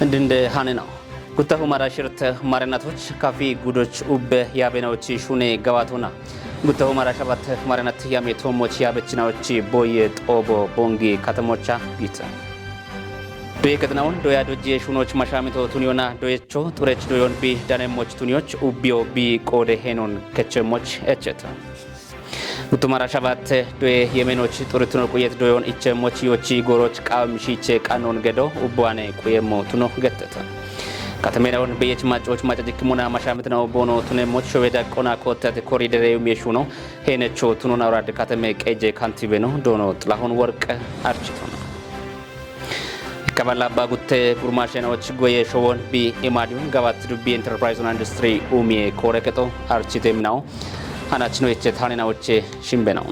እንደ ሃነናው ጉታሁ ማራሽርተ ማረናቶች ካፊ ጉዶች ኡበ ያበናዎች ሹኔ ገባቶና ጉታሁ ማራሻባት ማረናት ያሜቶሞች ያበችናዎች ቦየ ጦቦ ቦንጊ ከተሞቻ ይታ በየከተናውን ዶያ ዶጄ ሹኖች ማሻሚቶ ቱኒዮና ዶየቾ ጡረች ዶዮን ቢ ዳነሞች ቱኒዮች ኡቢዮ ቢ ቆደ ሄኖን ከቸሞች እቸታ ጉቱማራ ሻባት ዶየ የሜኖች ጡርቱኖ ቁየት ዶዮን እቸሞች ዮቺ ጎሮች ቃም ሺቼ ቃኖን ገዶ ኡባኔ ቁየሞ ቱኖ ገተታ ከተሜናውን በየች ማጮች ማጨጅክ ሙና ማሻምት ነው ቦኖ ቱነሞች ሾቤዳ ቆና ኮተት ኮሪደር የሚሹ ነው ሄነቾ ቱኖና ወራድ ከተሜ ቀጄ ካንቲቤ ነው ዶኖ ጥላሁን ወርቅ አርችቶ ነው ከባላ ባጉቴ ጉርማሸናዎች ጎየ ሾወን ቢ ኢማዲውን ጋባት ዱቢ ኢንተርፕራይዝ ኢንዱስትሪ ኡሚ ኮረከቶ አርችቴም ነው አናች ነው እቺ ታኔናዎች ሽምበ ነው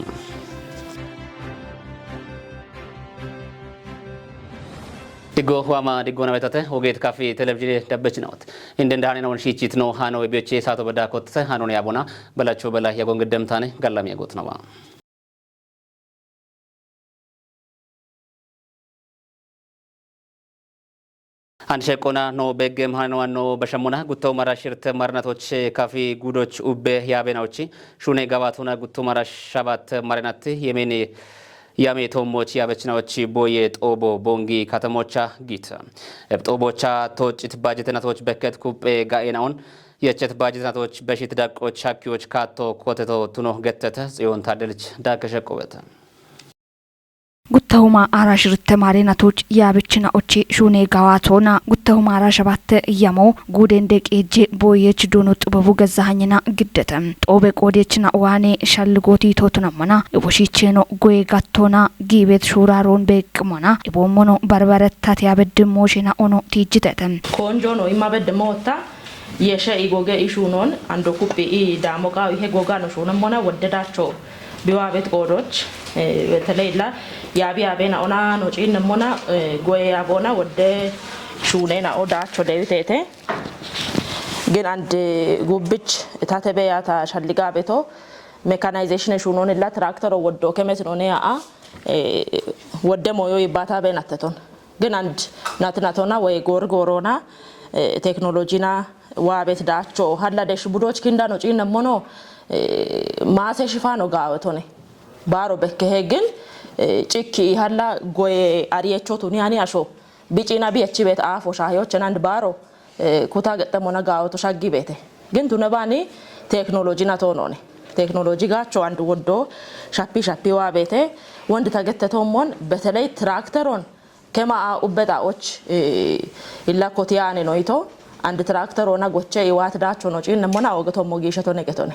ዲጎ ዋማ ዲጎና በታተ ሆጌት ካፌ ቴሌቪዥን ደበች ነውት እንደንዳኔ ነው ሺቺት ነው ሃኖ ቢዮቼ ሳቶ በዳኮት ሃኖን ያቦና በላቸው በላ ያጎንገደምታኔ ጋላም ያጎት ነው አንሸቆና ነው በገም ሃኖ ነው በሸሞና ጉታው ማራሽርተ ማርናቶች ካፌ ጉዶች ኡበ ያበናዎች ሹኔ ጋባቶና ጉታው ማራሻባት ማርናት የሜኔ ያሜቶሞች ያበችናዎች ቦየ ጦቦ ቦንጊ ከተሞቻ ጊታ ጦቦቻ ቶጭት ባጀተናቶች በከት ኩጴ ጋኤናውን የቸት ባጀተናቶች በሽት ዳቆች ሻኪዎች ካቶ ኮተቶ ቱኖ ገተተ ጽዮን ታደልች ዳከሸቆበተ ጉታሁማ አራሽርተ ማሬናቶች ያበችና ኦቼ ሹኔ ጋዋቶና ጉታሁማ አራሻባት ያሞ ጉደንደ ቄጄ ቦየች ዶኖ ጥበቡ ገዛሃኝና ግደተ ጦበ ቆዴችና ዋኔ ሻልጎቲ ቶቱናመና ወሺቼኖ ጎይ ጋቶና ጊቤት ሹራሮን በቅሞና ኢቦሞኖ በርበረታት ያበድም ሞሽና ኦኖ ቲጅተተ ኮንጆ ነው ይማበድሞታ የሸ ኢጎገ ኢሹኖን አንዶ ኩጴ ዳሞቃው ይሄ ጎጋ ነው ሹነሞና ወደዳቸው ቢዋቤት ቆዶች በተለይላ ያቢያቤና ኦና ኖጪን ነሞና ጎይ ያቦና ወደ ሹኔና ኦዳቸው ደብቴቴ ግን አንድ ጉብች ታተበያታ ሻልጋ ቤቶ ሜካናይዜሽን ሹኖንላ ትራክተር ወዶ ከመት ነው ነያ ወደ ሞዮ ይባታ በናተቶን ግን አንድ ናትናቶና ወይ ጎርጎሮና ቴክኖሎጂና ዋቤት ዳቸው ሀላደሽ ቡዶች kinda ነው ጪን ነሞኖ ማሰ ሽፋኖ ጋወቶኔ ባሮ በከሄ ግን ጭኪ ሀላ ጎይ አሪየቾቱ ኒያኒ አሾ ቢጪና ቢያቺ ቤት አፎ ሻዮች አንድ ባሮ ኩታ ገጠሞና ጋወቶ ሻጊ ቤቴ ግን ቱነባኒ ቴክኖሎጂ ናቶኖኔ ቴክኖሎጂ ጋቸው አንድ ወዶ ሻፒ ዋ ቤቴ ወንድ ተገተቶሞን በተለይ ትራክተሮን ከማ ኡበጣዎች ኢላኮቲያኔ ኖይቶ አንድ ትራክተሮና ጎቼ ይዋት ዳቸው ነው ጪን ነሞና ወገቶ ሞጊሸቶ ነገቶኔ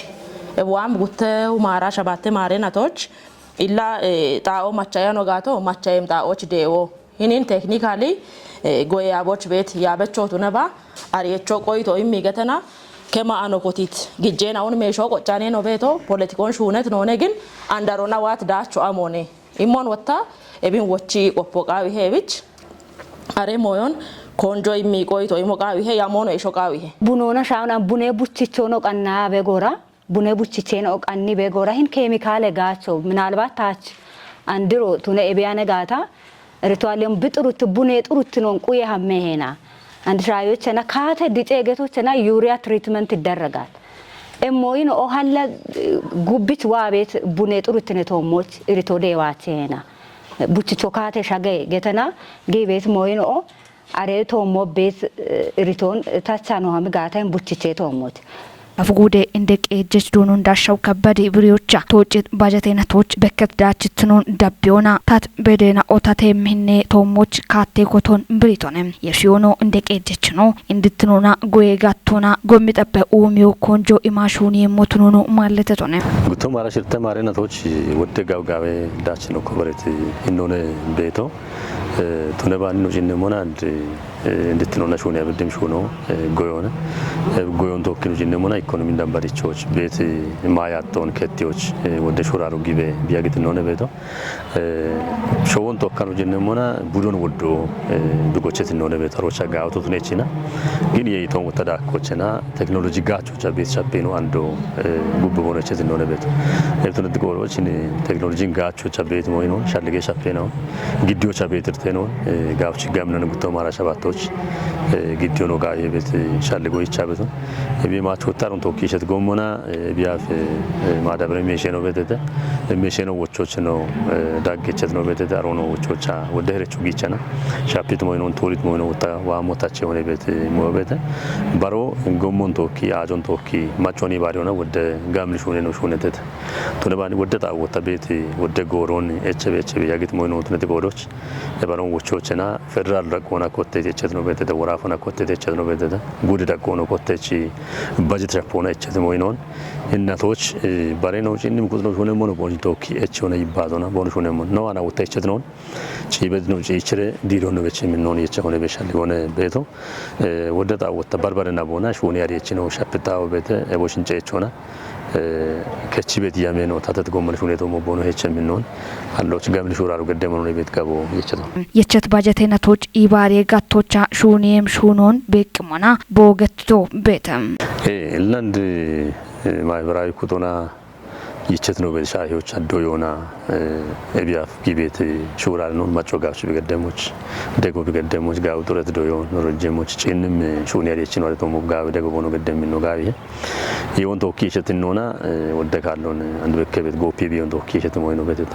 እዋም ጉተው ማራ ሸባቴ ማሬናቶች ኢላ ጣኦ ማቻያኖ ጋቶ ማቻየም ጣኦች ዴዎ ይህንን ቴክኒካሊ ጎያቦች ቤት ያበቾቱ ነባ አሪየቾ ቆይቶ የሚገተና ከማአኖ ኮቲት ግጄናውን ሜሾ ቆጫኔ ነው ቤቶ ፖለቲኮን ሹነት ነው ግን አንዳሮና ዋት ዳቸው አሞኔ ኢሞን ወታ ኤቢን ወቺ ቆጶቃው ይሄ ብቻ አሬ ሞዮን ኮንጆ የሚቆይቶ ይሞቃው ይሄ ያሞኖ ይሾቃው ይሄ ቡኖና ሻውና ቡኔ ቡችቾ ነው ቀና በጎራ ቡኔ ቡችቼ ነው ቀኒ በጎራ ይሄን ኬሚካል ጋቸው ምናልባት ታች አንድሮ ቱነ ኤቢያነ ጋታ ሪቷለም ብጥሩት ቡኔ ጥሩት ነው ቁየ ሀመሄና አንድ ሻዮችና ካተ ዲጤገቶችና ዩሪያ ትሪትመንት ይደረጋል እሞይን ኦሃላ ጉብት ዋቤት ቡኔ ጥሩት ነቶሞች ሪቶ ደዋቼና ቡችቾ ካተ ሻገ ገተና ጌቤት ሞይን ኦ አሬቶ ሞቤት ሪቶን ታቻኖ ሀምጋታን ቡችቼ ቶሞት አፍጉዴ እንደ ቄጀች ዶኖ እንዳሻው ከበደ ብሪዮቻ ቶጭት ባጀቴናቶች በከት ዳችትኖን ዳቢዮና ታት በደና ኦታቴ ምህኔ ቶሞች ካቴ ኮቶን ብሪቶነ የሽዮኖ እንደ ቄጀች ነው እንድትኖና ጎዬ ጋቶና ጎሚጠበ ኡሚዮ ኮንጆ ኢማሹኒ የሞትኖኖ ማለተቶነ ጉቶ ማራሽርተ ማሬናቶች ወደ ጋውጋዌ ዳች ነው ኮበሬት እንደሆነ ቤቶ ቱነባን ነው ጂነሞና እንድትኖና ሹኒ ያብድም ሹኖ ጎዮነ ጎዮን ቶክኑ ጂነሞና ኢኮኖሚ እንዳባሪቾች ቤት ማያቶን ከቲዎች ወደ ሹራሩ ጊቤ ቢያግት ነው ቤቶ ሾውን ቶካኑ ጂነሞና ቡዶን ወዶ ዱጎቸት ነው ቤቶ ሮቻ ጋውቶት ነችና ግን የይቶን ወተዳኮችና ቴክኖሎጂ ጋቾቻ ቤት ሻፔኑ አንዶ ጉብ ሆነቸት ነው ቤቶ እቱን ድጎሮች ቴክኖሎጂ ጋቾቻ ቤት ሞይኖ ሻልጌ ሻፔኑ ግዲዮቻ ቤት ነው ጋውች ጋምነን ጉቶ ማራ ሸባቶ ጉዶች ጊዲዮ ነው ጋር የቤት ሻልጎ ይቻበቱ ቢማች ወጣሩን ቶኪሸት ጎሞና ቢያፍ ማዳብረ ሜሼኖ በተተ ሜሼኖ ወቾች ነው ዳገቸት ነው በተተ አሮኖ ወቾቻ ወደ ሄረቹ ጊቻና ሻፒት ሞይኖን ቶሪት ሞይኖ ወጣ ዋሞታች የሆነ ቤት ሞበተ ባሮ ጎሞን ቶኪ አጆን ቶኪ ማቾኒ ባሪዮና ወደ ጋምል ሹኔ ነው ሹነተት ቶለባኒ ወደ ታወጣ ቤት ወደ ጎሮን ኤችቤ ያግት ሞይኖ ትነተ ጎዶች የባሮን ወቾችና ፌደራል ረቆና ኮቴት የቸት ነው በተተ ወራፈና ኮቴት የቸት ነው በተተ ጉድ ደቆኖ ኮቴች ባጀት ራፖና እቸት ሞይኖን እናቶች ባሬኖች እንም ቁጥኖ ሆነ ሞኖ ቦኒ ቶኪ እች ሆነ ይባዶና ቦኒ ሆነ ሞኖ ነው አና ወጣ እቸት ነው ቺበድ ነው ቺችሬ ዲሮ ነው በች ምን ነው የቸ ሆነ በሻል ሆነ ቤቶ ወደታ ወጣ ባርባርና ቦና ሾኒ ያሪ እች ነው ሻፕታው ቤተ እቦሽን ጨቾና ከቺ ቤት ያሜ ነው ታተት ጎመን ሹኔቶ ሞቦኖ ሄቸ ምን ነው አሎች ጋብል ሹራሩ ገደመ ነው ቤት ጋቦ የቸት የቸት ባጀት አይነቶች ኢባሬ ጋቶቻ ሹኔም ሹኖን በቅሞና ቦገትቶ ቤተም ለንድ ማህበራዊ ኩቶና ይቸት ነው በሻሂዎች አዶዮና ኤቢያፍ ጊቤት ሹራል ነው ማጮጋች ቢገደሞች ደጎ ቢገደሞች ጋው ጡረት ዶዮ ኖሮጀሞች ጭንም ሹን ያለች ነው ለተሞ ጋው ደጎ ነው ገደም ነው ጋው ይሁን ቶኪ ይቸት ነውና ወደ ካሎን አንድ በከቤት ጎፒ ቢሆን ቶኪ ይቸት ነው ነው በተተ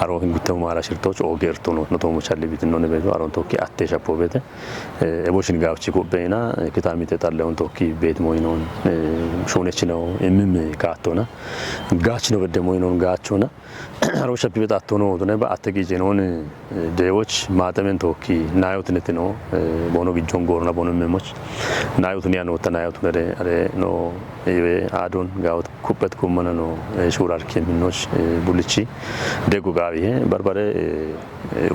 አሮን ጉተው ማራ ሽርቶች ኦጌርቶ ነው ነቶሞች አለቢት ነው ነው በቶ አሮን ቶኪ አቴሻፖ በተ ኤቦሽን ጋውች ኮበይና ከታሚተ ታለውን ቶኪ ቤት ሞይ ነው ሹነች ነው እምም ካቶና ጋች ነው በደሞ ነው ጋቾና አሮሻ ቢበጣ አቶኖ ነው በአተጊዜ ነው ደዎች ማተመን ቶኪ ናዮት ነት ነው ቦኖ ጊጆን ጎርና ቦኖ መሞች ናዮት ነው ያኖ ተናዮት ነረ አረ ነው ይበ አዶን ጋውት ኩበት ኮመነ ነው ሹራር ኬሚኖች ቡልቺ ደጉ ጋር ይሄ በርበረ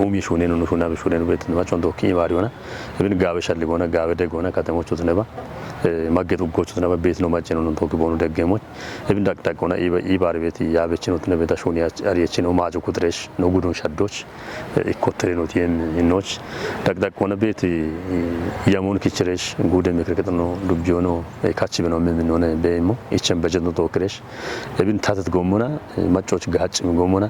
ኡሚ ሹኔ ነው ሹና በሹኔ ነው ቤት ነው ቶኪ ባሪዮና እብን ጋበሻል ሊጎና ጋበ ደጎና ከተሞቹ ተነባ ማገቱ ጎቹ ተነባ ቤት ነው ማጨ ነው ቶኪ ቦኖ ደገሞች እብን ዳቅዳቆና ኢባር ቤት ያበች ነው ተነበታ ሹኒ አሪየች ነው ማጆ ኩድሬሽ ነው ጉዱን ሸዶች ኢኮትሬ ነው ቲም ኢኖች ዳቅዳቆና ቤት ያሞን ኪችሬሽ ጉደ ምክርከት ነው ዱብጆ ነው ካቺ ነው ምን ሆነ በእሞ እቺን በጀት ነው ተወክሬሽ እብን ታተት ጎሞና ማጮች ጋጭ ጎሞና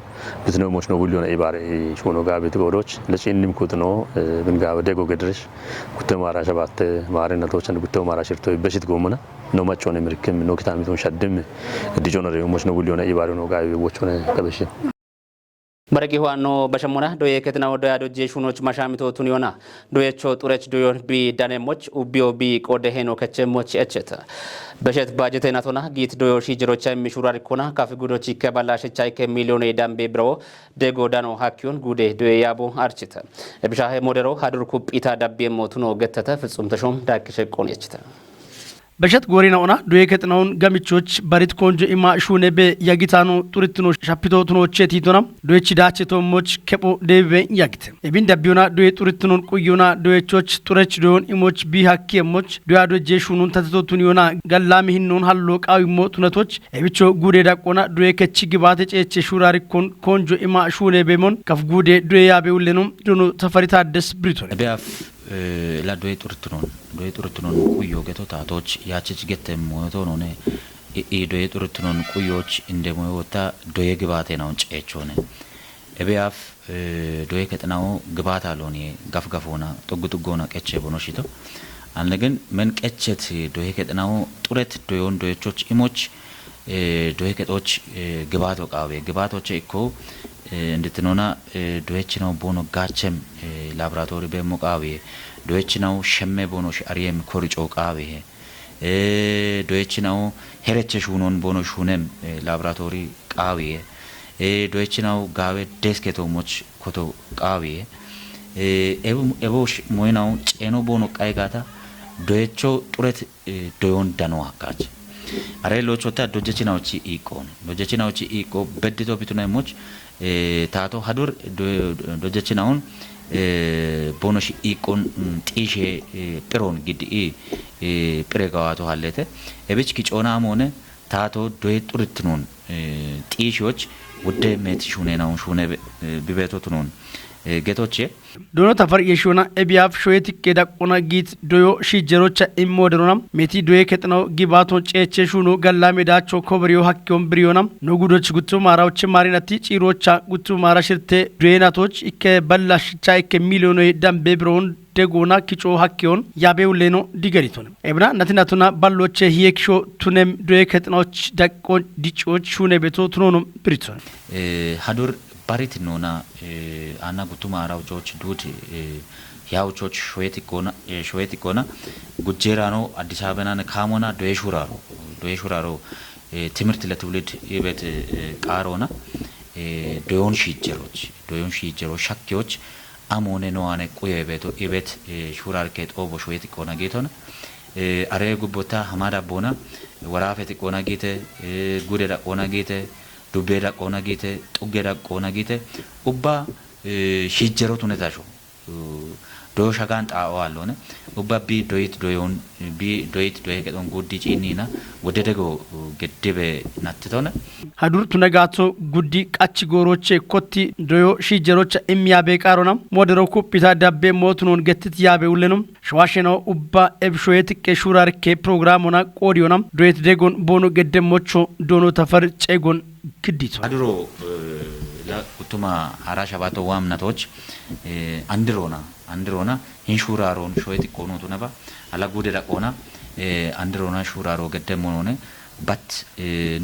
ብትነሞች ነው ሁሉ ነው ኢባር ሾኖ ጋር ቤት ጎዶች ለጪንም ኩት ነው ብን ጋር ደጎ ገድሬሽ ኩተማራ ሸባት ማረነቶች አንድ ኩተማራ ሽርቶ በሽት ጎሞና ነው ማጮን ምርክም ነው ኪታሚቶን ሸድም ዲጆነሪ ሞች ነው ሁሉ ነው ኢባር ነው ጋር ወቾ ነው ከበሽ በረቂ ዋኖ በሸሞና ዶየ ከተና ወደ ያዶጄ ሹኖች ማሻሚቶ ቱኒዮና ዶየቾ ጡረች ዶዮን ቢ ዳኔሞች ኡቢዮ ቢ ቆደሄኖ ከቸሞች እቸተ በሸት ባጀት አይናቶና ጊት ዶዮ ሺጅሮቻ የሚሹራር ኮና ካፍ ጉዶች ከባላሽቻ ከሚሊዮን የዳምቤ ብሮ ደጎ ዳኖ ሀኪዮን ጉዴ ዶየ ያቦ አርችተ እብሻሄ ሞዴሮ ሀዱር ኩጲታ ዳቤ ሞቱኖ ገተተ ፍጹም ተሾም ዳክሸ ቆንየችተ በሸት ጎሪና ኦና ዶየ ከተናውን ገሚቾች በሪት ኮንጆ ኢማ ሹኔቤ ያጊታኑ ጡሪትኖ ሻፒቶ ቱኖች ቲቶና ዶየች ዳቸ ቶሞች ከቦ ዴቤ ያጊት እቢን ዳቢዮና ዶየ ጡሪትኖን ቁዩና ዶየቾች ጡረች ዶዮን ኢሞች ቢ ሀኪየሞች ዶያ ዶጄ ሹኑን ተተቶቱን ዮና ገላሚ ሂኖን ሀሎ ቃዊሞ ቱነቶች እቢቾ ጉዴ ዳቆና ዶየ ከቺ ግባተ ጨቼ ሹራሪ ኮንጆ ኢማ ሹኔቤሞን ከፍ ጉዴ ዶየ ያቤውለኑ ዶኖ ተፈሪታ ደስ ብሪቶ ቢያፍ la doye turtunon kuyo geto taatoch yaachich gette moyoto none i doye turtunon kuyoch inde moyota doye gibate naun ceechone ebeaf doye ketnawo gibata loni gafgafona togutugona qeche bonoshito anlegen men qechet doye ketnawo turet doyon doyechoch imoch doye ketoch gibato qawe gibatoche ikko እንድትኖና ዶየችናው ቦኖ ጋቸም ላብራቶሪ በሞቃዊ ዶየችናው ሸሜ ቦኖሽ አሪየም ኮርጮ ቃዊ ዶየችናው ሄረቸሽ ሆኖን ቦኖ ሹነም ላብራቶሪ ቃዊ ዶየችናው ጋዌ ዴስኬቶሞች ኮቶ ቃዊ ኤቦሽ ሞይናው ጨኖ ቦኖ ቃይጋታ ዶየቾ ጡረት ዶዮን ዳኖ አካች አሬሎቾታ ዶጀችናውቺ ኢቆ በድቶ ቢቱናይሞች ታቶ ሀዱር ዶጀችናውን ቦኖሽ ኢቆን ጢሼ ጵሮን ግዲ ጵሬጋዋቶ ሀለተ እብች ኪጮናም ሆነ ታቶ ዶይ ጡርትኑን ጢሾች ወደ ሜትሹኔናውን ሹኔ ቢቤቶቱኑን ጌቶቼ ዶኖ ተፈር የሾና ኤቢያፍ ሾየት ከዳቆና ጊት ዶዮ ሺጀሮቻ ኢሞደሮናም ሜቲ ዶየ ከተናው ጊባቶ ጨቼ ሹኖ ገላሜዳቾ ኮብሪዮ ሀኪዮም ብሪዮናም ኖጉዶች ጉቱ ማራዎች ማሪናቲ ጪሮቻ ጉቱ ማራሽርቴ ዶየናቶች ኢከ በላሽቻ ኢከ ሚሊዮን ዳምቤ ብሮን ደጎና ኪጮ ሀኪዮን ያቤው ሌኖ ዲገሪቶን ኤብና ነትናቱና ባሎቼ ሂየክሾ ቱነም ዶዬ ከጥናዎች ዳቆን ዲጮች ሹኔ ቤቶ ቱኖኖም ብሪቶን ሀዱር ባሪት ኖና አና ጉቱማ አራውቾች ዱድ ያውቾች ሾዌት ኮና ጉጄራኖ አዲስ አበባና ካሞና ዶዬ ሹራሮ ትምህርት ለትውልድ የቤት ቃሮና ዶዮን ሺጀሮች ሻኪዎች አሞኔ ነዋኔ ቁየ ቤቶ የቤት ሹራርኬት ኦቦ ሾዌት ኮና ጌቶና አሬ ጉቦታ ሀማዳ ቦና ወራፌት ኮና ጌተ ጉዴዳ ኮና ጌተ ዱቤዳ ኮና ጌተ ጡጌዳ ኮና ጌተ ኡባ ሺጀሮት ሁኔታሾ ዶዮ ሻጋን ጣኦ አለሆነ ኡባ ቢ ዶይት ዶዮን ቢ ዶይት ዶይ ከዶን ጉዲ ጪኒና ወደደጎ ገደበ ናትቶነ ሀዱር ቱነጋቶ ጉዲ ቃቺ ጎሮቼ ኮቲ ዶዮ ሺጀሮች የሚያቤ ቃሮና ሞደሮ ኩፒታ ዳቤ ሞቱኖን ገትት ያቤ ውለንም ሸዋሸናው ኡባ ኤብሾየት ከሹራርኬ ፕሮግራሙና ቆዲዮና ዶይት ደጎን ቦኖ ገደሞቾ ዶኖ ተፈር ጨጎን ክዲቶ ሀዱሮ ለኩቱማ አራሻ ባቶ ዋምናቶች አንድሮና ኢንሹራሮን ሾየት ቆኖቱ ነባ አላጉደዳ ቆና አንድሮና ሹራሮ ገደሞኖነ ባት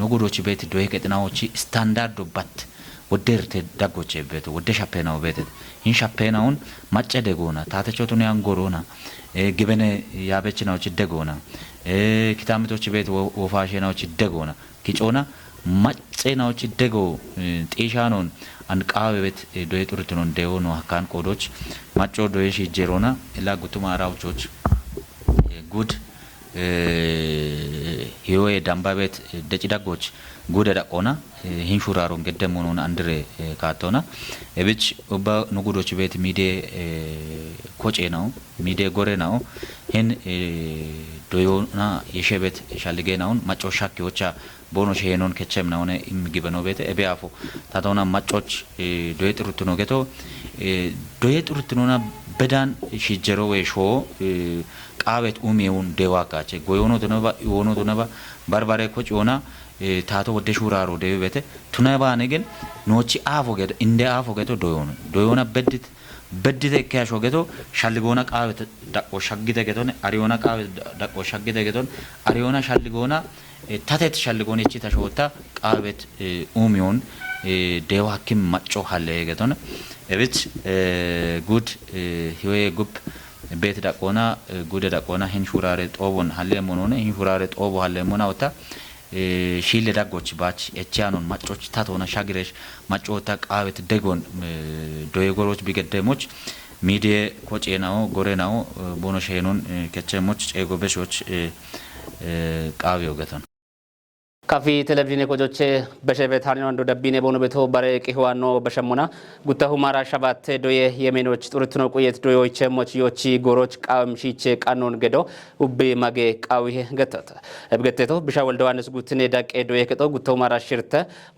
ኖጎዶች ቤት ዶይ ከጥናዎች ስታንዳርድ ባት ወደርተ ዳጎቼ ቤት ወደ ሻፔናው ቤት ኢን ሻፔናውን ማጨ ደጎና ታተቾቱን ያንጎሮና ግበነ ያበችናዎች ደጎና ኪታምቶች ቤት ወፋሽናዎች ደጎና ኪጮና ማጨናዎች ደጎ ጤሻኖን አንቃው ቤት ዶይ ጡርቱን ደውኖ አካን ቆዶች ማጮ ዶይ ሺጀሮና ለጉቱማ አራውቾች ጉድ ሂዮዬ ዳምባ ቤት ደጭዳጎች ጉደ ዳቆና ሂንሹራሮን ገደሞኖን አንድሬ ካቶና እብች ኦባ ንጉዶች ቤት ሚዴ ኮጬ ነው ሚዴ ጎሬ ነው ሄን ዶዮና የሸቤት ሻልጌ ነውን ማጮ ሻኪዎቻ ቦኖ ሸሄኖን ከቸም ነውነ ኢምግበኖ ቤት እቢያፎ ታቶና ማጮች ዶይ ጥሩትኖ ገቶ ዶይ ጥሩትኖና በዳን ሺጀሮ ወይ ሾ ቃቤት ኡሜውን ደዋቃቸ ጎዮኖ ተነባ ባርባሬ ኮጭ ሆና ታቶ ወደ ሹራሮ ደቤተ ቱነባ ነገን ኖቺ አፎ ገደ እንደ አፎ ገቶ ዶዮና በድተ ከያሾ ገቶ ሻልጎና ቃቤት ዳቆ ሻግተ ገቶነ አሪዮና ቃቤት ዳቆ ሻግተ ገቶነ አሪዮና ሻልጎና ታተት ሻልጎና እቺ ተሾታ ቃቤት ኡሜውን ደዋኪም ማጮ ሀለ ገቶነ እብች ጉድ ህዌ ጉብ ቤት ዳቆና ጉደ ዳቆና ሂንሹራሬ ጦቦን ሀለ ሞኖነ ሂንሹራሬ ጦቦ ሀለ ሞና ወታ ሺለ ዳጎች ባች እቻኖን ማጮች ታቶና ሻግሬሽ ማጮታ ቃቤት ደጎን ዶየጎሮች ቢገደሞች ሚዲየ ኮጬናው ጎሬናው ቦኖ ሸሄኖን ከቸሞች ጨጎበሾች ቃቢው ገተን ካፊ ቴሌቪዥን ኮጆቼ በሸቤት ሃኒኖ አንዶ ደቢኔ ቦኖ ቤቶ ባረቂ ህዋኖ በሸሙና ጉታሁ ማራ ሻባት ዶየ የሜኖች ጡርትኖ ቁየት ዶዮች ሞች ዮቺ ጎሮች ቃም ሺቼ ቃኖን ገዶ ኡብ ማጌ ቃዊሄ ገተተ እብገተቶ ብሻ ወልደዋንስ ጉትኔ ዳቄ ዶየ ከቶ ጉታሁ ማራ ሽርተ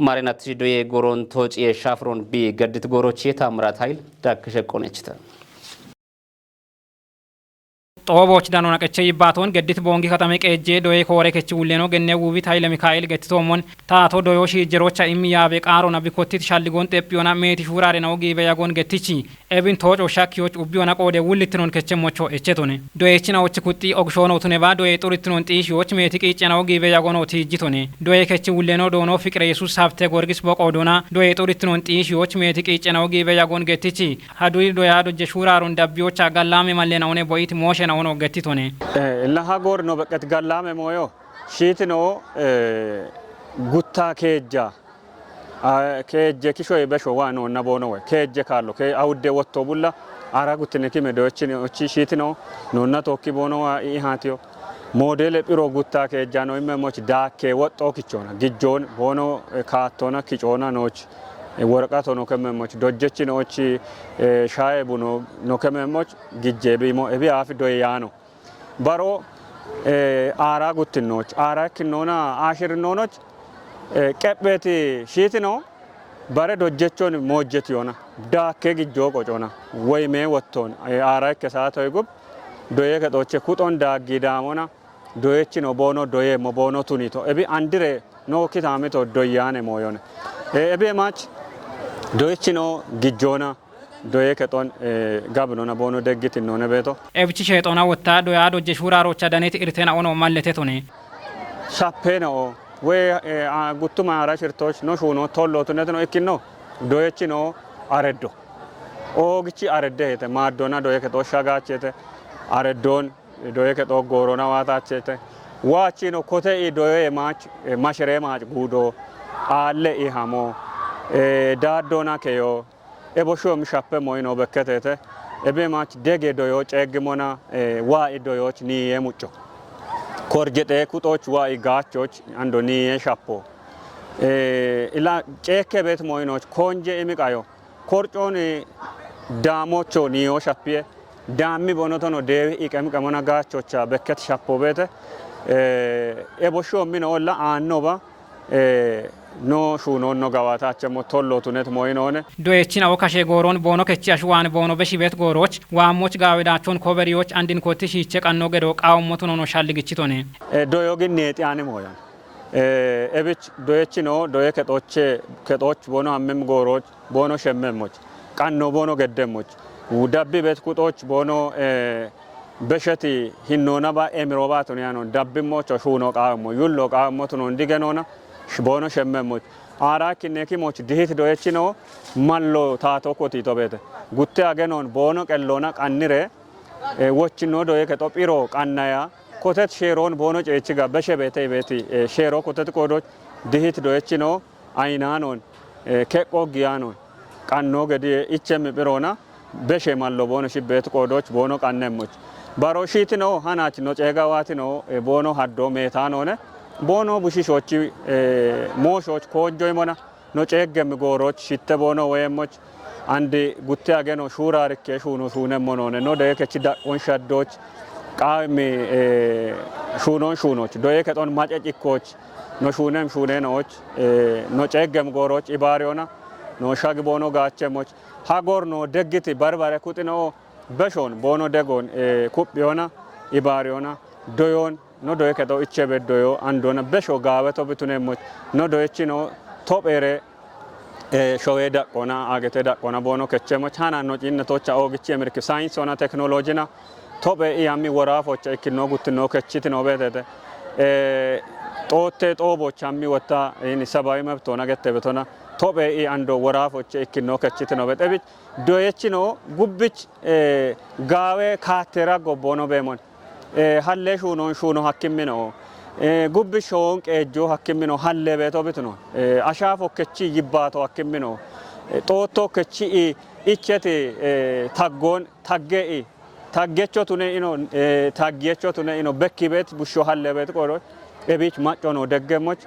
ማሬናት ዶየ ጎሮን ቶጭ የሻፍሮን ቢ ገድት ጎሮች የታምራት ኃይል ዳክሸ ቆነችተ ጦቦች ዳኖና ቀቸ ይባቶን ገድት ቦንጊ ከተማ ቀጄ ዶይ ኮሬ ከች ውሌኖ ገነ ውቢት ኃይለ ሚካኤል ገትቶሞን ታቶ ዶዮሽ ጀሮቻ ኢሚያቤ ቃሮና ቢኮቲት ሻልጎን ጤፒዮና ሜቲ ሹራሬ ነው ጊበ ያጎን ገትቺ ኤብን ቶጮ ሻኪዎች ኡቢዮና ቆደ ውልትኖን ከቸሞቾ እቸቶኔ ዶይቺናዎች ኩቲ ኦግሾኖ ቱኔባ ዶይ ጡሪትኖን ጢሺዎች ሜቲ ቂጨናው ጊበ ያጎኖ ቲጅቶኔ ዶይ ከች ውሌኖ ዶኖ ፍቅረ ኢየሱስ ሀብተ ጎርጊስ በቆዶና ዶይ ጡሪትኖን ጢሺዎች ሜቲ ቂጨናው ጊበ ያጎን ገትቺ ሀዱይ ዶያ ዶጀ ሹራሩን ዳቢዎች አጋላሜ ማለናውኔ ቦይት ሞሸና ሆኖ ገቲቶኔ ለሃጎር ነው በቀት ጋላሜ ሞዮ ሺት ነው ጉታ ከጃ ከጀ ኪሾ በሾ ዋኖ ነቦኖ ከጀ ካሎ ከአውደ ወጥቶ ቡላ አራ ጉትነ ከመዶችን ኦቺ ሺት ነው ኖና ቶኪ ቦኖ ኢሃቲዮ ሞዴል ጲሮ ጉታ ከጃ ነው ኢመሞች ዳኬ ወጦ ኪቾና ግጆን ቦኖ ካቶና ኪቾና ኖች ወረቀት ሆኖ ከመሞች ዶጀች ኖች ሻይ ቡኖ ነው ከመሞች ግጄ ቢሞ እቢ አፍ ዶያ ነው ባሮ አራ ጉትኖች አራ ክኖና አሽር ኖኖች ቀበቲ ሺት ነው ባረ ዶጀቾን ሞጀት ይሆና ዳኬ ግጆ ቆጮና ወይሜ ወጥቶን አራ ከሳተው ይጉብ ዶየ ከጦቼ ኩጦን ዳጊ ዳሞና ዶየች ነው ቦኖ ዶየ ሞቦኖ ቱኒቶ እቢ አንድሬ ነው ኪታሜቶ ዶያኔ ሞዮነ እቢ ማች ዶየች ነው ግጆና doye keton gabnona bono deggiti none beto Ebichi sheetona wotta doya dojje shurarocha daneti irtena ono mallete tone shappena o we guttuma ara shirtoch no shuno tollo tunetno ikkinno doyechi no areddo ogichi areddete maadona doye keto shagachete areddon doye keto gorona watachete waachino kote I doye mach mashere mach gudo alle I hamo daadona keyo ebosho mishappe moyno bekketete ebe mach dege doyo ceegmona wa I doyoch ni yemucho korjete kutoch wa I gachoch ando ni ye shappo ila ceeke bet moynoch konje imikayo korchoni damocho ni yo shappie dammi bonotono dewi ikam kamona gachocha bekket shappo bete ebosho mino olla annoba no shuno no gawata chemo tollo tunet moyinone doyechina o kashe goron bono kechi ashwan bono beshibet goroch wa moch gawedachon koberioch andin kotti shiche qanno gedo qawmotono no shalligichitone doyogi neti ani moyan ebich doyechino doye ketoch bono ammem goroch bono shemmemoch qanno bono geddemoch udabbi bet kutoch bono beshati hinnona ba emiroba tuniano dabbi mocho shuno qawmo yullo qawmo tuno ndigenona bono shemmemoch ara kineki moch dihit doyechino mallo tato koti tobete gutte agenon bono qellona qannire wochino doye ketopiro qannaya kotet sheron bono cechiga beshebete beti shero kotet kodo dihit doyechino aynanon kekko giyanon qanno gedi ichemi birona beshe mallo bono shibet kodoch bono qannemoch baroshitino hanachino cegawatino bono haddo metanone bono bushishochi moshoch konjoymona no ceegem goroch shitte bono wemoch andi gutte ageno shurarike shuno shunemmonone no de kechida on shaddoch qaami shunoch doye keton macecikoch no shunenoch no ceegem goroch ibariona no shag bono gachemoch hagor no deggiti barbare kutino beshon bono degon kupbiona ibariona doyon no doye keto ichebe doyo andona besho gaweto bitunemoch no doyechino topere showeda kona agete da kona bono kechemo chana no jinna tocha ogichi amerika science ona technology na tobe yami warafo chekino gutino kechitino bedete tote tobo chammi wata ini sabai mabtona gette betona tobe ando warafo chekino kechitino bedebich doyechino gubbich gawe katera gobono bemon halle shuno hakkimino gubbi shonq ejo hakkimino halle beto bitno ashafo kechi yibbato hakkimino toto kechi ichete taggon tagge taggecho tune ino taggecho tune ino bekkibet busho halle bet qoro ebich maccono deggemoch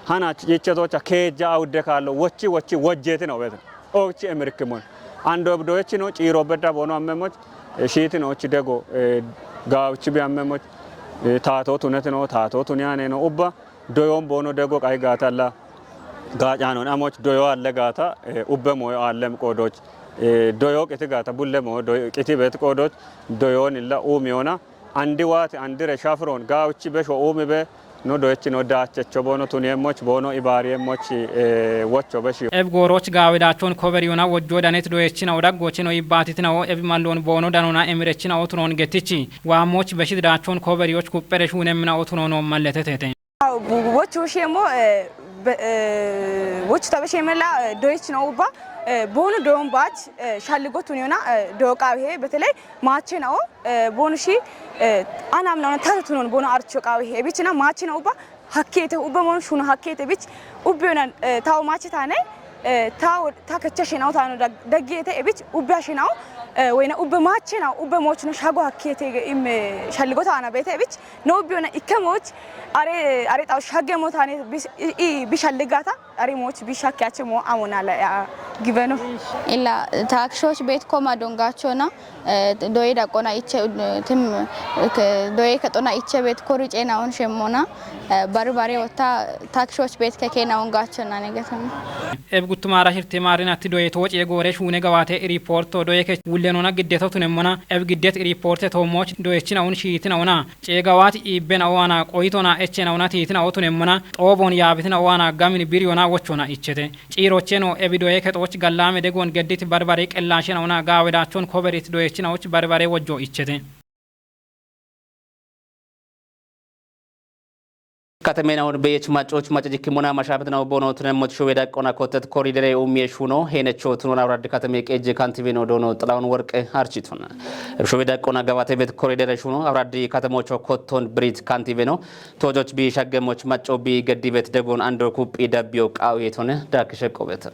hana icheto cha keja awde kallo wochi wojjeti no bet ochi emerkemon ando doechino ciro beda bono ammemoch shitino chi dego gawchi bi ammemoch tato tunetino tato tunyane no ubba doyon bono dego qay gatalla gajanon amoch doyo alle gata ubbe moyo allem qodoch doyo qiti gata bulle mo doyo qiti bet qodoch doyon illa umiona andi wati andire shafron gawchi be sho umibe no doyechino dachecho bono tunyemoch bono ibariyemoch wocho beshi eb goroch gawedachon koberiyona wojjo danet doyechina odaggochino ibatitina o eb mallon bono danona emirechina otunon getichi wa moch beshi dachon koberiyoch kuppere shunemna otunono malletetete wocho shemo wocho tabeshemela doyechina uba bono doyon bach shalligotunyona doqawe betelay maachinaው ቦንሺ አናምናው ታቱን ቦኖ አርቾ ቃwe bichina maachina uba hakkete uba mon shuna hakkete bich ubbeona taw maachitaane taw takachashinaው taano daggete bich ubbashinaው ወይና ኡበ ማችና ኡበ ሞችነ ሻጎ ሀኬቴ ኢም ሻልጎታና ቤተ ብቻ ነው ቢሆነ ኢከሞች አሬ ጣው ሻገሞታኔ ቢሻልጋታ አሬ ሞች ቢሻካቸሞ አሞናላ ግበኖ ኢላ ታክሾች ቤት ኮማ ዶንጋቾና ዶይ ዳቆና ኢቸ ትም ዶይ ከጦና ኢቸ ቤት ኮሪጬናውን ሸሞና ባርባሬ ወታ ታክሾች ቤት ከኬናውን ጋቾና ነገተም ኤብጉት ማራሽርቴ ማሪናት ዶይ ተወጭ የጎሬሽ ውኔ ገባቴ ሪፖርት ዶይ ከ ውለኖና ግዴታው ተነመና ኤብ ግዴት ሪፖርት ተውሞች ዶይችናውን ሺቲናውና ጨጋዋት ኢበናዋና ቆይቶና ኤቸናውና ቲቲናው ተነመና ጦቦን ያብትናዋና ጋሚን ቢሪዮና gaawwachoona ichete ciirocheno ebidoye kexoch gallaame degon geddit barbare qellaashinaawna gaawedaachoon koberit doyechinaawch barbare wajjo ichete ከተሜናውን በየች ማጮች ማጨጅ ኪሞና ማሻበት ነው ቦኖ ተነሞት ሾዌዳ ቆና ኮተት ኮሪደር ኡሚየሹ ነው ሄነቾ ትኖና አውራድ ከተሜ ቀጅ ካንቲቤ ነው ዶኖ ጥላውን ወርቅ አርቺቱና ሾዌዳ ቆና ገባተ ቤት ኮሪደር ሹ ነው አውራድ ከተሞች ኮቶን ብሪት ካንቲቤ ነው ቶጆች ቢ ሸገሞች ማጮ ቢ ገዲ ቤት ደጎን አንዶ ኩጲ ዳቢዮ ቃው የተነ ዳክሸቆበት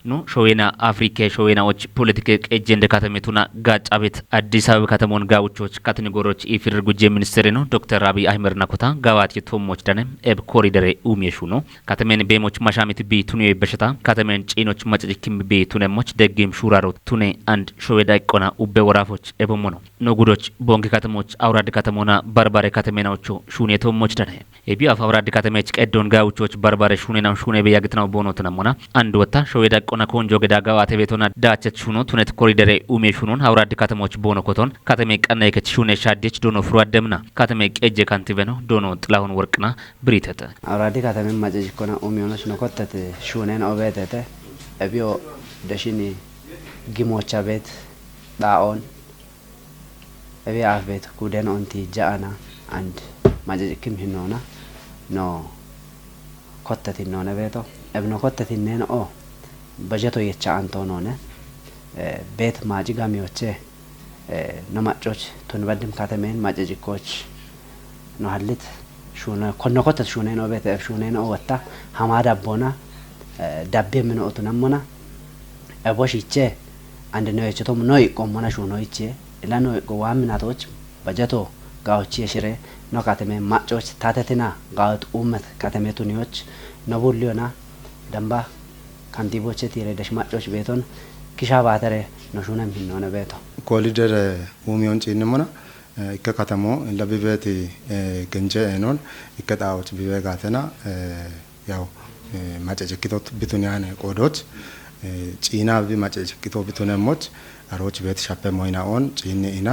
ኑ ሾዌና አፍሪካ ሾዌናዎች ፖለቲካ ኤጀንዳ ከተሜቱና ጋጫ ቤት አዲስ አበባ ከተሞን ጋውቾች ካትኒጎሮች ኢፊር ጉጄ ሚኒስትር ነው ዶክተር አብይ አህመድ ናኮታ ጋዋት የቶሞች ደነ ኤብ ኮሪደር ኡሚየሹ ነው ከተሜን ቤሞች ማሻሚት ቢ ቱኔ በሽታ ከተሜን ጪኖች ማጨጭኪም ቢ ቱኔሞች ደጌም ሹራሮ ቱኔ አንድ ሾዌዳ ቆና ኡቤ ወራፎች ኤቦሞ ነው ኖጉዶች ቦንኪ ከተሞች አውራድ ከተሞና በርባሬ ከተሜናዎቹ ሹኔ ቶሞች ደነ ኤቢ አውራድ ከተሜች ቀዶን ጋውቾች በርባሬ ሹኔናው ሹኔ በያግትናው ቦኖትናሞና አንድ ወታ ሾዌዳ ቆና ኮንጆ ገዳ ጋዋተ ቤቶና ዳቸት ሹኖ ቱነት ኮሪደር ኡሜሹኑን አውራድ ከተሞች ቦኖ ኮቶን ከተሜ ቀና የከች ሹኔ ሻዴች ዶኖ ፍሩ አደምና ከተሜ ቀጀ ካንቲቤ ነው ዶኖ ጥላሁን ወርቅና ብሪተተ አውራድ ከተሜ ማጨጅ ኮና ኡሜዮኖች ነው ኮተት ሹኔን ኦቤተተ እቢዮ ደሽኒ ጊሞቻ ቤት ዳኦን እቢ አፍ ቤት ኩደን ኦንቲ ጃአና አንድ ማጨጅ ኪም ሂኖና ኖ ኮተት ሂኖና ቤቶ እብኖ ኮተት ሂኔን ኦ በጀቶ የቻ አንቶኖነ ቤት ማጂጋሚዎቼ ነማጮች ቱንበድም ከተሜን ማጨጅኮች ነው ሀልት ሹነ ኮነኮተት ሹነ ነው ቤት ሹነ ነው ወጣ ሐማዳ ቦና ዳቤ ምን ኦቱ ነሞና አቦሽቼ አንድ ነው የቸቶም ነው ይቆመና ሹ ነው ይቼ ለኖ ዋምናቶች በጀቶ ጋውቺ የሽሬ ነው ከተሜ ማጮች ታተትና ጋውት ኡመት ከተሜቱኒዎች ነቡሊዮና ደምባ ካንቲቦች ትይረደሽ ማጮች ቤቶን ኪሻ ባተረ ነሹነም ሂኖነ ቤቶ ኮሊደር ኡሚዮን ጪንሞና ከተሞ ለቢቤት ገንጀ ኖን ይከታዎች ቢበጋተና ያው ማጨጭኪቶት ቢቱኒያን ቆዶች ጪና ቢ ማጨጭኪቶ ቢቱነሞች አሮች ቤት ሻፔ ሞይናኦን ጪኒና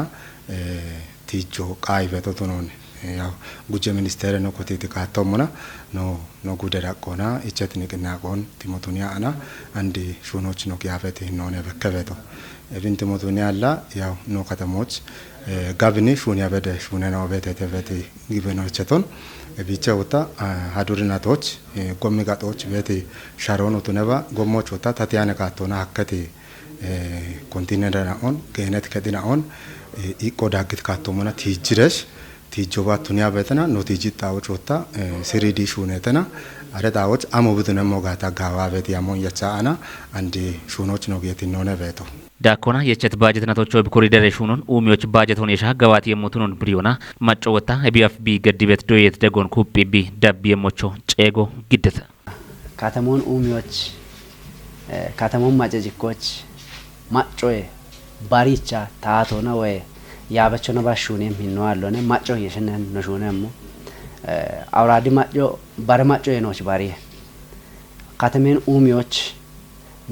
ቲጆ ቃይ ቤቶቶ ነው ያው ጉጀ ሚኒስቴር ነው ኮቴት ካተሙና ነው ጉደዳ ቆና እቸት ንቅና ቆን ቲሞቶኒያ አና አንድ ሹኖች ነው ያፈት ነው በከበቶ እብን ቲሞቶኒያ አላ ያው ነው ከተሞች ጋብኒ ሹኒያ በደ ሹነ ነው በተተፈት ግበኖቸቶን ቢቻ ወጣ ሀዱርናቶች ጎሚጋጦች ቤት ሻሮን ኦቱነባ ጎሞች ወጣ ታቲያነ ካቶና አከቴ ኮንቲነራኦን ገነት ከዲናኦን ኢቆዳግት ካቶሙና ቲጅረሽ ቲጆባ ቱኒያ በተና ኖቲጂ ታዎች ወጣ ሲሪዲ ሹነተና አረዳዎች አሞብቱነ ሞጋታ ጋዋ ቤት ያሞን የቻአና አንዲ ሹኖች ነው ጌት ነው ነቤቶ ዳኮና የቸት ባጀት ናቶች ወብ ኮሪደር ሹኑን ኡሚዎች ባጀት ሆነ የሻ ገዋት የሞቱን ብሪዮና ማጨወታ ቢኤፍቢ ገዲበት ዶየት ደጎን ኩጲቢ ዳብ የሞቾ ጨጎ ግደተ ከተሞን ኡሚዎች ከተሞን ማጨጅኮች ማጮዬ ባሪቻ ታቶና ወይ ያበቸነ ባሹኔም ሂኖ አለነ ማጮ የሽነን ነሹነም አውራዲ ማጮ ባረማጮ የኖች ባሪ ከተሜን ኡሚዎች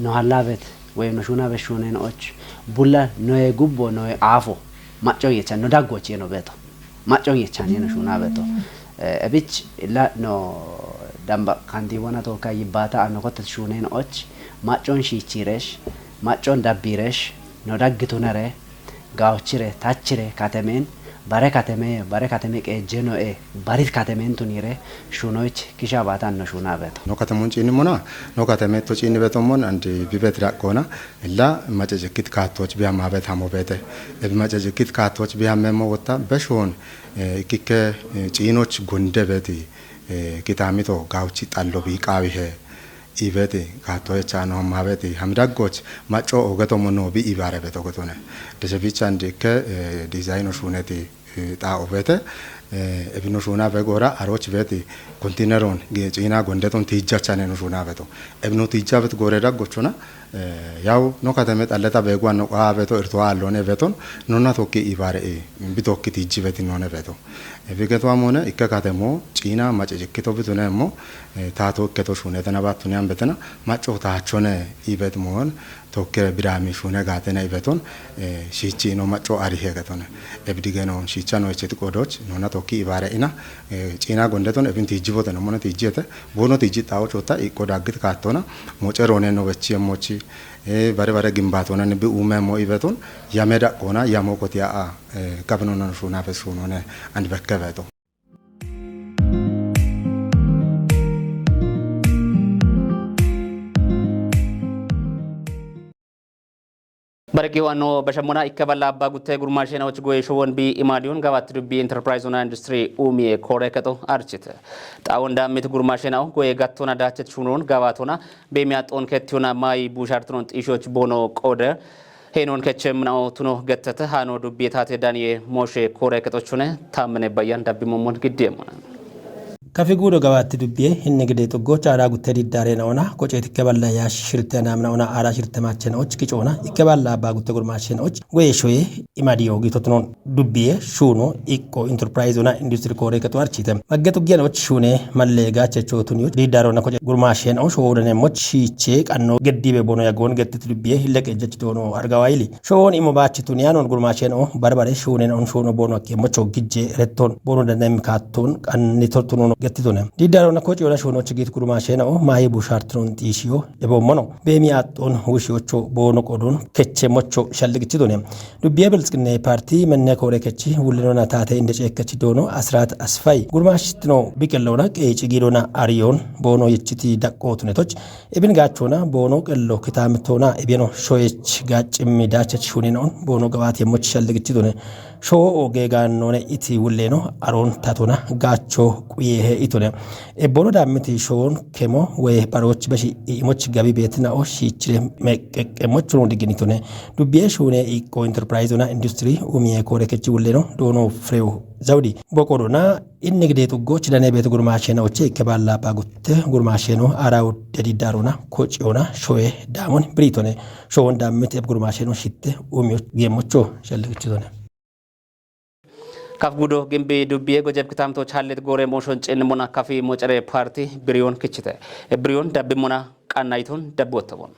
ነሐላበት ወይ ነሹና በሹኔኖች ቡላ ነው ጉቦ ነው አፎ ማጮ የቻ ነው ዳጎች ነው ቤቶ ማጮ የቻ ነው ነሹና ቤቶ እብች ላ ነው ዳምባ ካንቲቦና ቶካ ይባታ አነቆት ሹኔኖች ማጮን ሺቺሬሽ ማጮን ዳቢሬሽ ነው ዳግቱ ነረ ጋውችሬ ታችሬ ከተሜን ባረ ከተሜ ቀጀኖኤ ባሪት ከተሜን ቱኒሬ ሹኖች ኪሻ ባታን ነው ሹና ቤቶ ነው ከተሞን ጪንሞና ነው ከተሜ ቶ ጪን ቤቶሞን አንድ ቢቤት ዳቆና እላ ማጨጭኪት ካቶች ቢያማ ቤታሞ ቤተ ማጨጭኪት ካቶች ቢያመሞ ወጣ በሾን ኢኪከ ጪኖች ጎንደ ቤት ኪታሚቶ ጋውቺ ጣሎ ቢቃዊሄ ኢቤት ካቶቻ ነው ማቤት ሀምዳጎች ማጮ ኦገቶ ሞኖ ቢኢባረ ቤቶ ጎቶነ ደሰቢቻ እንደ ዲዛይኑ ሹነቴ ጣኦ ቤተ እብኑ ሹና በጎራ አሮች ቤት ኮንቴነሮን ጪና ጎንደቶን ቲጃቻ ነው ሹና ቤቶ እብኑ ቲጃ ቤት ጎረዳ ጎቾና ያው ነው ከተመ ጠለታ በጓን ነው አበቶ እርቷ አለone በቶን ኖና ቶኪ ኢባሬ ቢቶኪ ቲጂበት ነው በቶ ቢገቷም ሆነ ይከካተሞ ጪና ማጨጭክቶ ብቱነሞ ታቶ ከቶሽ ሆነ ተናባቱን ያንበተና ማጮታቸone ኢበት መሆን ቶከ ብራሚ ሹነ ጋተና ኢበቶን ሺቺ ነው ማጮ አሪሄ ገቶነ እብዲገ ነው ሺቻ ነው እቺት ቆዶች ኖና ቶኪ ኢባሬና ጪና ጎንደቶን እብን ቲጂቦተ ነው ሞነ ቲጂተ ቦኖ ቲጂ ጣዎች ወጣ ይቆዳግት ካቶና ሞጨሮኔ ነው በቺ የሞቺ ባረ ግንባቶና ንብ ኡመሞ ኢበቶን ያመዳ ቆና ያሞቆቲያ ጋብኖና ሹና በሱኖነ አንድ በከበቶ በረቂዋኖ በሸሞና ይከበላ አባ ጉቴ ጉርማሽናዎች ጎይ ሾወን ቢ ኢማዲዮን ጋባት ዱቢ ኢንተርፕራይዝና ኢንዱስትሪ ኡሚ ኮሬከቶ አርችት ጣወንዳ ምት ጉርማሽናው ጎይ ጋቶና ዳቸት ሹኖን ጋባቶና በሚያጦን ከቲዮና ማይ ቡሻርትኖን ጢሾች ቦኖ ቆደ ሄኖን ከቸምናው ቱኖ ገተተ ሃኖ ዱቢ ታቴ ዳንዬ ሞሼ ኮሬከቶቹነ ታመነ ባያን ዳቢ ሞሞን ግዴም ከፊጉዶ ጋባት ዱቤ ህንግዴ ጥጎች አራ ጉቴ ዲዳሬ ነውና ቆጨት ከበላ ያሽ ሽርተና ምናውና አራ ሽርተማቸኖች ኪጮና ይከባላ አባ ጉቴ ጉርማሽኖች ወይሾዬ ኢማዲዮ ጊቶትኖን ዱቤ ሹኖ ኢኮ ኢንተርፕራይዝና ኢንዱስትሪ ኮሬ ከቷርቺተም መገጡገኖች ሹኔ መለጋ ቸቾቱኒዮ ዲዳሮና ቆጨ ጉርማሽኖ ሾወደነሞች ሺቼ ቀኖ ገዲቤ ቦኖ ያጎን ገትት ዱቤ ይለቀጀች ዶኖ አርጋዋይሊ ሾን ኢሞባችቱኒያኖን ጉርማሽኖ በርበሬ ሹኔን ኦን ሾኖ ቦኖ ከሞቾ ግጄ ረቶን ቦኖ ደነም ካቶን ቀንቶቱኖ ገትቶነ ዲዳሮና ኮጭ ወላ ሾኖች ጊት ጉርማሼ ነው ማይ ቡሻርትኖን ጢሺዮ የቦሞኖ በሚያጦን ውሽዮቾ ቦኖ ቆዶን ከቸሞቾ ሸልግችቶነ ዱቢያ ብልጽግና ፓርቲ መነ ኮሬከቺ ውልኖና ታተ እንደጨከቺ ዶኖ አስራት አስፋይ ጉርማሽትኖ ቢቀለውና ቀጭ ጊዶና አሪዮን ቦኖ የቺቲ ዳቆቱነቶች ኢብን ጋቾና ቦኖ ቀሎ ከታምቶና ኢቤኖ ሾየች ጋጭም ዳቸች ሹኔኖን ቦኖ ገባት የሞች ሸልግችቶነ ሾ ኦጌጋኖነ ኢቲ ውሌኖ አሮን ታቶና ጋቾ ቁዬ ኢቶነ ኤቦሎ ዳምቲ ሾን ከሞ ወይ ባሮች በሺ ኢሞች ጋቢ ቤትና ኦሺችለ መቀቀሞች ነው ዲግኒቶነ ዱቢያ ሾኔ ኢኮ ኢንተርፕራይዝና ኢንዱስትሪ ኡሚዬ ኮሬከቺ ውሌኖ ዶኖ ፍሬው ዘውዲ ቦቆዶና ኢንግዴ ጥጎች ለኔ ቤት ጉርማሽናዎች ይከባላ ባጉት ጉርማሽኖ አራው ደዲዳሮና ኮጪዮና ሾዬ ዳሞን ብሪቶነ ሾን ዳምቲ ጉርማሽኖ ሽት ኡሚዮ የሞቾ ሸልግችቶነ ካፍጉዶ ግንቤ ዱቤ ጎጀብ ክታምቶ ቻሌት ጎሬ ሞሾን ጭንሞና ካፊ ሞጨሬ ፓርቲ ብሪዮን ክችተ ብሪዮን ዳብሞና ቃናይቶን ደቦተቦን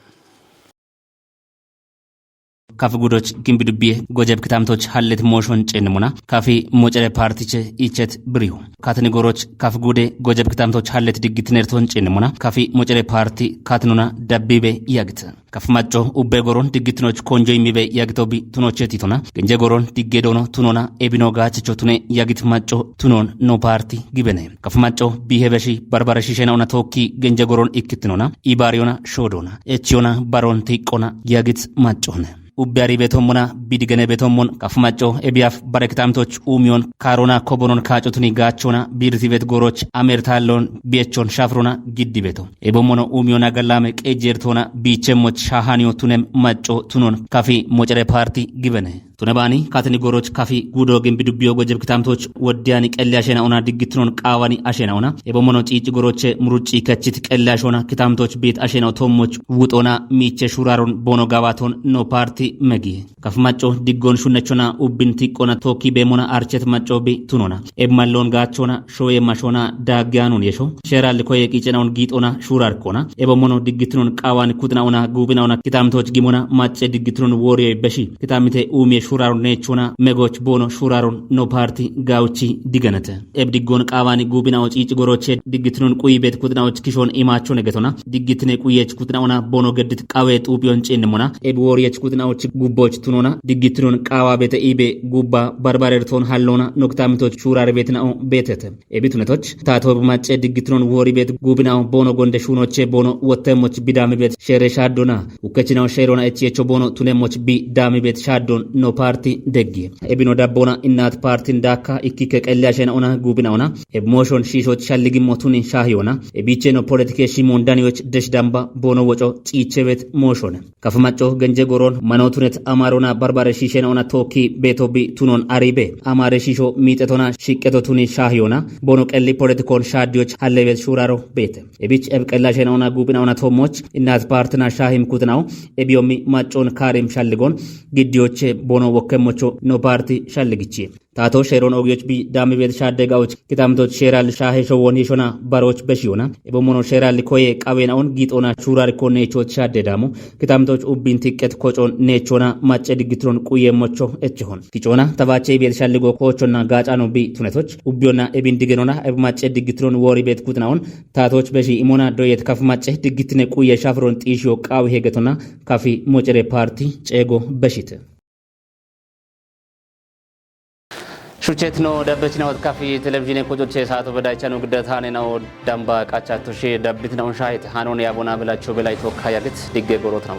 ካፍጉዶች ግንቤ ዱቤ ጎጀብ ክታምቶች ሀሌት ሞሾን ጭንሞና ካፊ ሞጨሬ ፓርቲች ኢቸት ብሪዮ ካትኒጎሮች ካፍጉዴ ጎጀብ ክታምቶች ሀሌት ድግት ነርቶን ጭንሞና ካፊ ሞጨሬ ፓርቲ ካትኑና ዳቢቤ ያግት ከፍማጮ ኡቤ ጎሮን ድግትኖች ኮንጆ የሚበ ያግቶቢ ቱኖቼት ይቶና ገንጀ ጎሮን ዲጌዶኖ ቱኖና ኤቢኖ ጋቸቾ ቱኔ ያግት ማጮ ቱኖን ኖ ፓርቲ ግበነ ከፍማጮ ቢሄበሺ በርበረሺ ሸናውና ቶኪ ገንጀ ጎሮን ኢክትኖና ኢባሪዮና ሾዶና ኤቺዮና ባሮን ቲቆና ያግት ማጮነ ኡቢያሪ ቤቶሞና ቢድገነ ቤቶሞን ከፍማጮ ኤቢያፍ በረክታምቶች ኡሚዮን ካሮና ኮቦኖን ካጮቱኒ ጋቾና ቢርቲ ቤት ጎሮች አሜርታሎን ቢቾን ሻፍሮና ግዲ ቤቶ ኤቦሞኖ ኡሚዮና ገላመ ቀጀርቶና ቢቸሞች ሻሃኒዮ ቱነም ማጮ ቱኖን ካፊ ሞጨሬ ፓርቲ ግበነ ቱነባኒ ካትኒ ጎሮች ካፊ ጉዶ ግንቢ ዱቢዮ ጎጀብ ክታምቶች ወዲያኒ ቀላሸናውና ድግትኖን ቃዋኒ አሸናውና ኤቦሞኖ ጪጭ ጎሮች ምሩጪ ከችት ቀላሾና ክታምቶች ቤት አሸናው ቶሞች ውጦና ሚቸ ሹራሮን ቦኖ ጋባቶን ኖ ፓርቲ መጊ ከፍማጮ ዲጎን ሹነቾና ኡቢን ቲቆና ቶኪ ቤሞና አርቸት ማጮቢ ቱኖና ኤማሎን ጋቾና ሾዬ ማሾና ዳጋኑን የሾ ሸራል ኮዬ ቂጨናውን ጊጦና ሹራርኮና ኤቦሞኖ ድግትኖን ቃዋኒ ኩትናውና ጉብናውና ክታምቶች ጊሞና ማጨ ድግትኖን ወሪዮ በሺ ክታምቴ ኡሚ ሹራሮን ነቾና መጎች ቦኖ ሹራሮን ኖ ፓርቲ ጋውቺ ዲገነተ ኤብዲጎን ቃዋኒ ጉብናው ጪጭ ጎሮቼ ድግትኖን ቁይ ቤት ኩትናዎች ኪሾን ኢማቾ ነገቶና ድግትኔ ቁየች ኩትናውና ቦኖ ገድት ቃዌ ጡቢዮን ጭንሞና ኤብ ወሪየች ኩትናዎች ጉቦች ቱኖና ድግትኖን ቃዋ ቤተ ኢቤ ጉባ ባርባሬርቶን ሃሎና ኖክታምቶች ሹራር ቤት ነው ቤተተ ኤቢቱነቶች ታቶ በማጨ ድግትኖን ወሪ ቤት ጉብናው ቦኖ ጎንደ ሹኖቼ ቦኖ ወተሞች ቢዳሚ ቤት ሸሬ ሻዶና ውከችናው ሸሮና እቺቾ ቦኖ ቱነሞች ቢዳሚ ቤት ሻዶን ኖ ፓርቲ ደጊ ኤቢኖ ዳቦና እናት ፓርቲ እንዳካ ኢኪከ ቀላሸና ኦና ጉብናውና ኤሞሽን ሺሾት ሻልጊ ሞቱን ሻሂዮና ኤቢቼኖ ፖለቲኬሽ ሞንዳኒዎች ደሽ ዳምባ ቦኖ ወጮ ጪቼቤት ሞሾነ ከፍማጮ ገንጀ ጎሮን ማኖቱነት አማሮና ባርባረ ሺሼና ኦና ቶኪ ቤቶቢ ቱኖን አሪቤ አማረ ሺሾ ሚጠቶና ሽቀቶቱን ሻሂዮና ቦኖ ቀሊ ፖለቲኮን ሻዲዎች ሀለቤት ሹራሮ ቤት ኤቢች ኤብ ቀላሸና ኦና ጉብናውና ቶሞች እናት ፓርቲና ሻሂም ኩትናው ኤቢዮሚ ማጮን ካሬም ሻልጎን ግዲዮቼ ቦኖ ወከሞቾ ኖ ፓርቲ ሻልግቺ ታቶ ሼሮን ኦጊዮች ቢ ዳሚ ቤት ሻደጋዎች ኪታምቶች ሼራል ሻሄ ሾወን ይሾና ባሮች በሺዮና ኤቦሞኖ ሼራል ኮዬ ቃቤናውን ጊጦና ሹራር ኮኔቾች ሻደዳሙ ኪታምቶች ኡቢን ቲቀት ኮጮን ኔቾና ማጨ ድግትሮን ቁየሞቾ እችሆን ኪጮና ተባቼ ቤት ሻልጎ ኮቾና ጋጫኖ ቢ ቱነቶች ኡቢዮና ኤቢን ድገኖና ኤብ ማጨ ድግትሮን ወሪ ቤት ኩትናውን ታቶች በሺ ኢሞና ዶየት ከፍ ማጨ ድግትነ ቁየ ሻፍሮን ጢሽዮ ቃው ሄገቶና ካፊ ሞጨሬ ፓርቲ ጨጎ በሺት ሹቼት ነው ደብት ነው ካፊ ቴሌቪዥን ኮጆቼ ሰዓቱ በዳይቻ ነው ግደታኔ ነው ዳምባ ቃቻቶሽ ደብት ነው ሻይት ሃኖን ያቦና ብላችሁ በላይ ተወካያግት ዲገ ጎሮት ነው